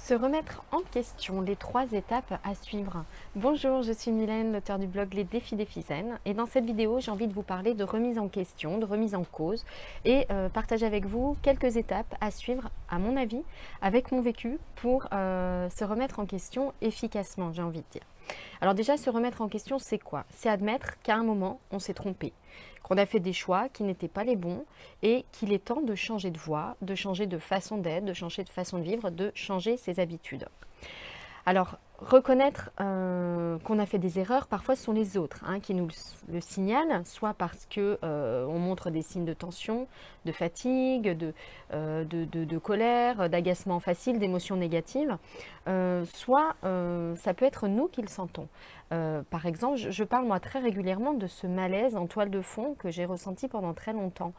Se remettre en question, les 3 étapes à suivre. Bonjour, je suis Mylène, l'auteur du blog Les Défis des Zen. Et dans cette vidéo, j'ai envie de vous parler de remise en question, de remise en cause et partager avec vous quelques étapes à suivre, à mon avis, avec mon vécu pour se remettre en question efficacement, j'ai envie de dire. Alors déjà, se remettre en question, c'est quoi? C'est admettre qu'à un moment, on s'est trompé, qu'on a fait des choix qui n'étaient pas les bons et qu'il est temps de changer de voie, de changer de façon d'être, de changer de façon de vivre, de changer ses habitudes. Alors, reconnaître qu'on a fait des erreurs, parfois ce sont les autres qui nous le signalent, soit parce qu'on montre des signes de tension, de fatigue, de colère, d'agacement facile, d'émotions négatives, soit ça peut être nous qui le sentons. Par exemple, je parle moi très régulièrement de ce malaise en toile de fond que j'ai ressenti pendant très longtemps.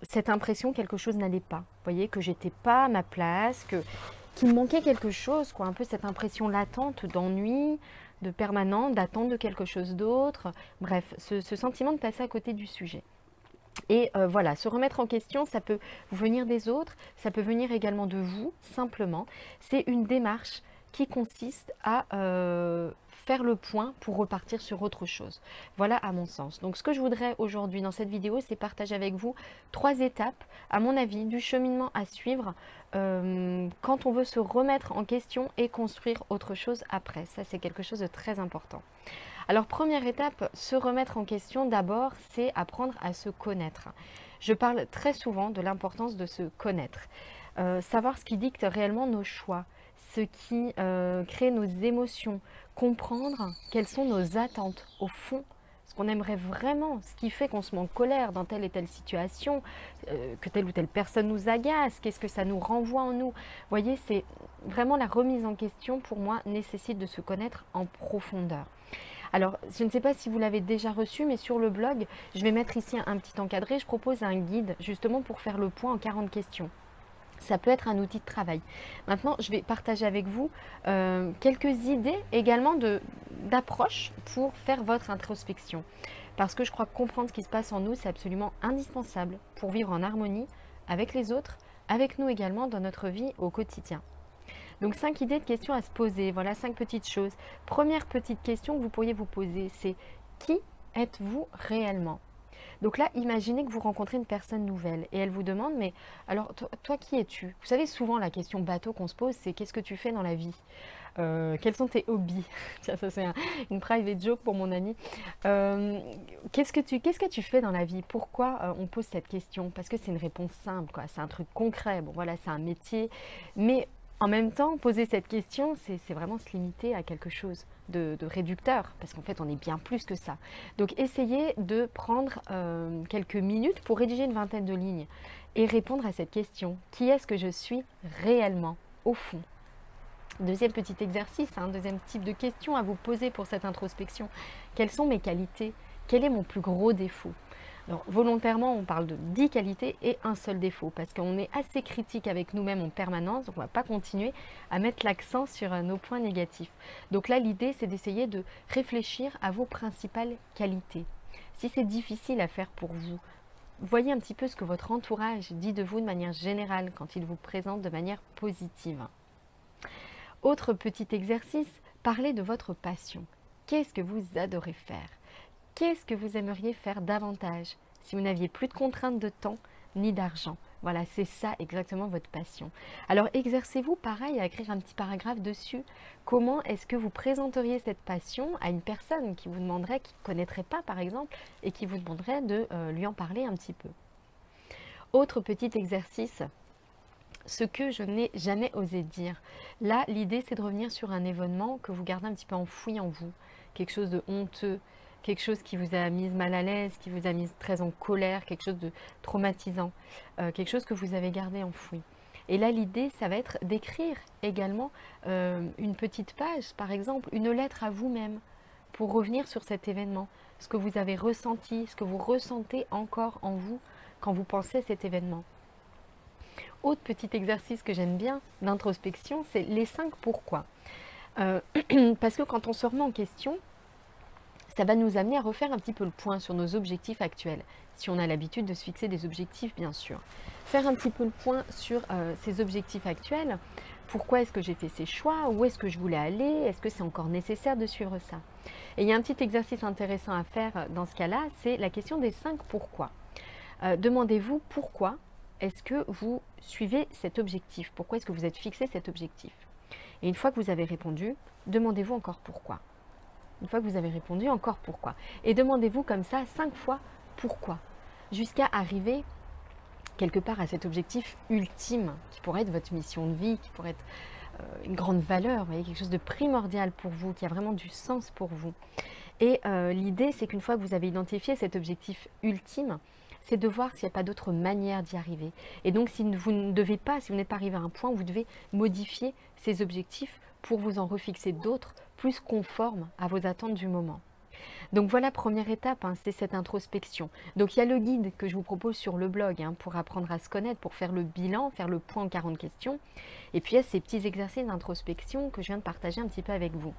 Cette impression que quelque chose n'allait pas, vous voyez, que j'étais pas à ma place, qu'il me manquait quelque chose, quoi, un peu cette impression latente d'ennui, de permanent, d'attente de quelque chose d'autre, bref, ce sentiment de passer à côté du sujet. Et voilà, se remettre en question, ça peut venir des autres, ça peut venir également de vous, simplement. C'est une démarche qui consiste à faire le point pour repartir sur autre chose. Voilà à mon sens. Donc ce que je voudrais aujourd'hui dans cette vidéo, c'est partager avec vous 3 étapes, à mon avis, du cheminement à suivre quand on veut se remettre en question et construire autre chose après. Ça, c'est quelque chose de très important. Alors, première étape, se remettre en question, d'abord, c'est apprendre à se connaître. Je parle très souvent de l'importance de se connaître. Savoir ce qui dicte réellement nos choix, ce qui crée nos émotions, comprendre quelles sont nos attentes au fond, ce qu'on aimerait vraiment, ce qui fait qu'on se met en colère dans telle et telle situation, que telle ou telle personne nous agace, qu'est-ce que ça nous renvoie en nous. Vous voyez, c'est vraiment la remise en question, pour moi, nécessite de se connaître en profondeur. Alors, je ne sais pas si vous l'avez déjà reçu, mais sur le blog, je vais mettre ici un petit encadré. Je propose un guide justement pour faire le point en 40 questions. Ça peut être un outil de travail. Maintenant, je vais partager avec vous quelques idées également d'approche pour faire votre introspection. Parce que je crois que comprendre ce qui se passe en nous, c'est absolument indispensable pour vivre en harmonie avec les autres, avec nous également dans notre vie au quotidien. Donc 5 idées de questions à se poser, voilà 5 petites choses. Première petite question que vous pourriez vous poser, c'est qui êtes-vous réellement? Donc là, imaginez que vous rencontrez une personne nouvelle et elle vous demande, mais alors toi qui es-tu? Vous savez, souvent la question bateau qu'on se pose, c'est qu'est-ce que tu fais dans la vie? Quels sont tes hobbies? Tiens, ça c'est une private joke pour mon ami. Qu'est-ce que tu fais dans la vie? Pourquoi on pose cette question? Parce que c'est une réponse simple, quoi. C'est un truc concret. Bon voilà, c'est un métier, mais en même temps, poser cette question, c'est vraiment se limiter à quelque chose de réducteur, parce qu'en fait, on est bien plus que ça. Donc, essayez de prendre quelques minutes pour rédiger une vingtaine de lignes et répondre à cette question. Qui est-ce que je suis réellement, au fond? Deuxième petit exercice, deuxième type de question à vous poser pour cette introspection. Quelles sont mes qualités? Quel est mon plus gros défaut? Alors, volontairement, on parle de 10 qualités et un seul défaut, parce qu'on est assez critique avec nous-mêmes en permanence, donc on ne va pas continuer à mettre l'accent sur nos points négatifs. Donc là, l'idée, c'est d'essayer de réfléchir à vos principales qualités. Si c'est difficile à faire pour vous, voyez un petit peu ce que votre entourage dit de vous de manière générale quand il vous présente de manière positive. Autre petit exercice, parlez de votre passion. Qu'est-ce que vous adorez faire? Qu'est-ce que vous aimeriez faire davantage si vous n'aviez plus de contraintes de temps ni d'argent? Voilà, c'est ça exactement votre passion. Alors exercez-vous pareil à écrire un petit paragraphe dessus. Comment est-ce que vous présenteriez cette passion à une personne qui vous demanderait, qui ne connaîtrait pas par exemple, et qui vous demanderait de lui en parler un petit peu? Autre petit exercice, ce que je n'ai jamais osé dire. Là, l'idée c'est de revenir sur un événement que vous gardez un petit peu enfoui en vous, quelque chose de honteux, quelque chose qui vous a mis mal à l'aise, qui vous a mis très en colère, quelque chose de traumatisant, quelque chose que vous avez gardé enfoui. Et là, l'idée, ça va être d'écrire également une petite page, par exemple, une lettre à vous-même, pour revenir sur cet événement, ce que vous avez ressenti, ce que vous ressentez encore en vous quand vous pensez à cet événement. Autre petit exercice que j'aime bien d'introspection, c'est les 5 pourquoi. Parce que quand on se remet en question, ça va nous amener à refaire un petit peu le point sur nos objectifs actuels, si on a l'habitude de se fixer des objectifs, bien sûr. Faire un petit peu le point sur ces objectifs actuels. Pourquoi est-ce que j'ai fait ces choix? Où est-ce que je voulais aller? Est-ce que c'est encore nécessaire de suivre ça? Et il y a un petit exercice intéressant à faire dans ce cas-là, c'est la question des 5 pourquoi. Demandez-vous pourquoi est-ce que vous suivez cet objectif? Pourquoi est-ce que vous êtes fixé cet objectif? Et une fois que vous avez répondu, demandez-vous encore pourquoi. Une fois que vous avez répondu, encore pourquoi. Et demandez-vous comme ça 5 fois pourquoi, jusqu'à arriver quelque part à cet objectif ultime, qui pourrait être votre mission de vie, qui pourrait être une grande valeur, vous voyez, quelque chose de primordial pour vous, qui a vraiment du sens pour vous. Et l'idée, c'est qu'une fois que vous avez identifié cet objectif ultime, c'est de voir s'il n'y a pas d'autre manière d'y arriver. Et donc, si vous ne devez pas, si vous n'êtes pas arrivé à un point, vous devez modifier ces objectifs pour vous en refixer d'autres plus conformes à vos attentes du moment. Donc voilà, première étape, c'est cette introspection. Donc il y a le guide que je vous propose sur le blog pour apprendre à se connaître, pour faire le bilan, faire le point en 40 questions. Et puis il y a ces petits exercices d'introspection que je viens de partager un petit peu avec vous.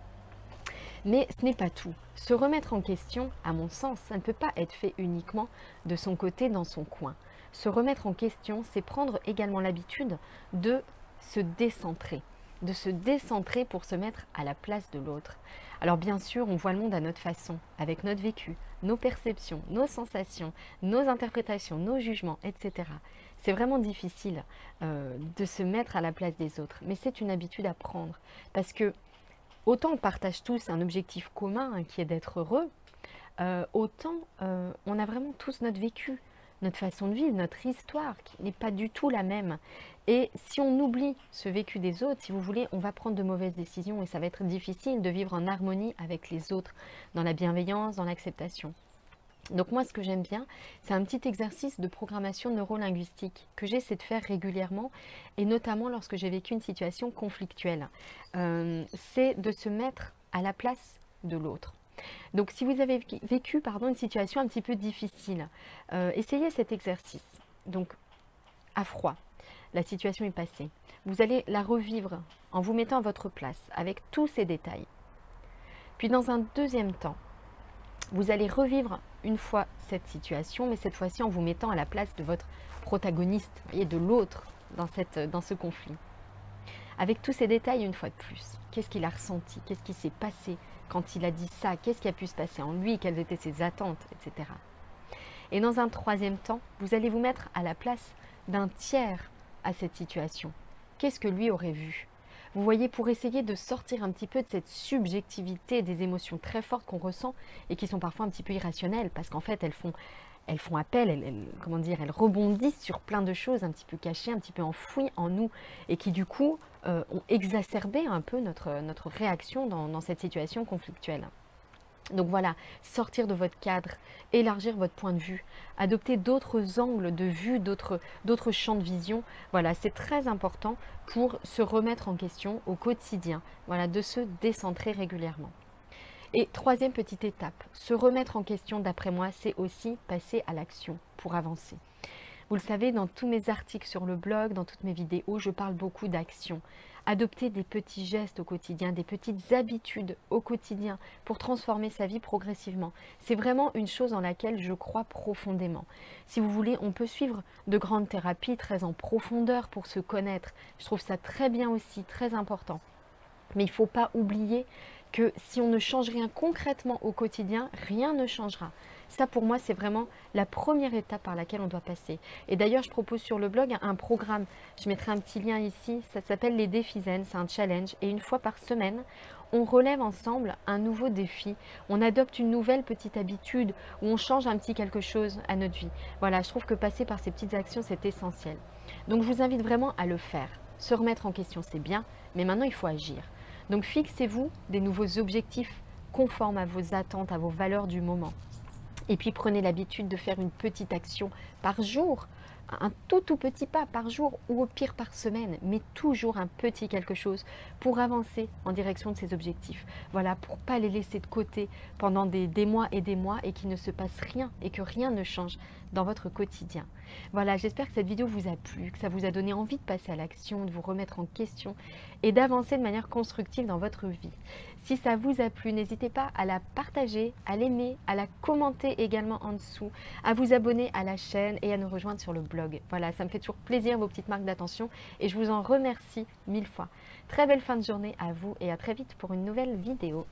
Mais ce n'est pas tout. Se remettre en question, à mon sens, ça ne peut pas être fait uniquement de son côté, dans son coin. Se remettre en question, c'est prendre également l'habitude de se décentrer. De se décentrer pour se mettre à la place de l'autre. Alors bien sûr, on voit le monde à notre façon, avec notre vécu, nos perceptions, nos sensations, nos interprétations, nos jugements, etc. C'est vraiment difficile de se mettre à la place des autres, mais c'est une habitude à prendre. Parce que autant on partage tous un objectif commun qui est d'être heureux, autant on a vraiment tous notre vécu, notre façon de vivre, notre histoire qui n'est pas du tout la même. Et si on oublie ce vécu des autres, si vous voulez, on va prendre de mauvaises décisions et ça va être difficile de vivre en harmonie avec les autres, dans la bienveillance, dans l'acceptation. Donc moi, ce que j'aime bien, c'est un petit exercice de programmation neurolinguistique que j'essaie de faire régulièrement et notamment lorsque j'ai vécu une situation conflictuelle. C'est de se mettre à la place de l'autre. Donc si vous avez vécu une situation un petit peu difficile, essayez cet exercice. Donc à froid, la situation est passée. Vous allez la revivre en vous mettant à votre place avec tous ces détails. Puis dans un deuxième temps, vous allez revivre une fois cette situation, mais cette fois-ci en vous mettant à la place de votre protagoniste, et de l'autre dans ce conflit. Avec tous ces détails une fois de plus. Qu'est-ce qu'il a ressenti? Qu'est-ce qui s'est passé quand il a dit ça? Qu'est-ce qui a pu se passer en lui? Quelles étaient ses attentes, etc. Et dans un troisième temps, vous allez vous mettre à la place d'un tiers à cette situation. Qu'est-ce que lui aurait vu? Vous voyez, pour essayer de sortir un petit peu de cette subjectivité des émotions très fortes qu'on ressent et qui sont parfois un petit peu irrationnelles parce qu'en fait elles font appel, elles rebondissent sur plein de choses un petit peu cachées, un petit peu enfouies en nous et qui du coup ont exacerbé un peu notre réaction dans cette situation conflictuelle. Donc voilà, sortir de votre cadre, élargir votre point de vue, adopter d'autres angles de vue, d'autres champs de vision. Voilà, c'est très important pour se remettre en question au quotidien, voilà, de se décentrer régulièrement. Et troisième petite étape, se remettre en question, d'après moi, c'est aussi passer à l'action pour avancer. Vous le savez, dans tous mes articles sur le blog, dans toutes mes vidéos, je parle beaucoup d'action. Adopter des petits gestes au quotidien, des petites habitudes au quotidien pour transformer sa vie progressivement. C'est vraiment une chose en laquelle je crois profondément. Si vous voulez, on peut suivre de grandes thérapies très en profondeur pour se connaître. Je trouve ça très bien aussi, très important. Mais il ne faut pas oublier que si on ne change rien concrètement au quotidien, rien ne changera. Ça, pour moi, c'est vraiment la première étape par laquelle on doit passer. Et d'ailleurs, je propose sur le blog un programme. Je mettrai un petit lien ici. Ça s'appelle les défis zen. C'est un challenge. Et une fois par semaine, on relève ensemble un nouveau défi. On adopte une nouvelle petite habitude ou on change un petit quelque chose à notre vie. Voilà, je trouve que passer par ces petites actions, c'est essentiel. Donc, je vous invite vraiment à le faire. Se remettre en question, c'est bien. Mais maintenant, il faut agir. Donc, fixez-vous des nouveaux objectifs conformes à vos attentes, à vos valeurs du moment. Et puis prenez l'habitude de faire une petite action par jour un tout petit pas par jour ou au pire par semaine, mais toujours un petit quelque chose pour avancer en direction de ces objectifs. Voilà, pour pas les laisser de côté pendant des mois et qu'il ne se passe rien et que rien ne change dans votre quotidien. Voilà, j'espère que cette vidéo vous a plu, que ça vous a donné envie de passer à l'action, de vous remettre en question et d'avancer de manière constructive dans votre vie. Si ça vous a plu, n'hésitez pas à la partager, à l'aimer, à la commenter également en dessous, à vous abonner à la chaîne et à nous rejoindre sur le blog. Voilà, ça me fait toujours plaisir vos petites marques d'attention et je vous en remercie 1000 fois. Très belle fin de journée à vous et à très vite pour une nouvelle vidéo.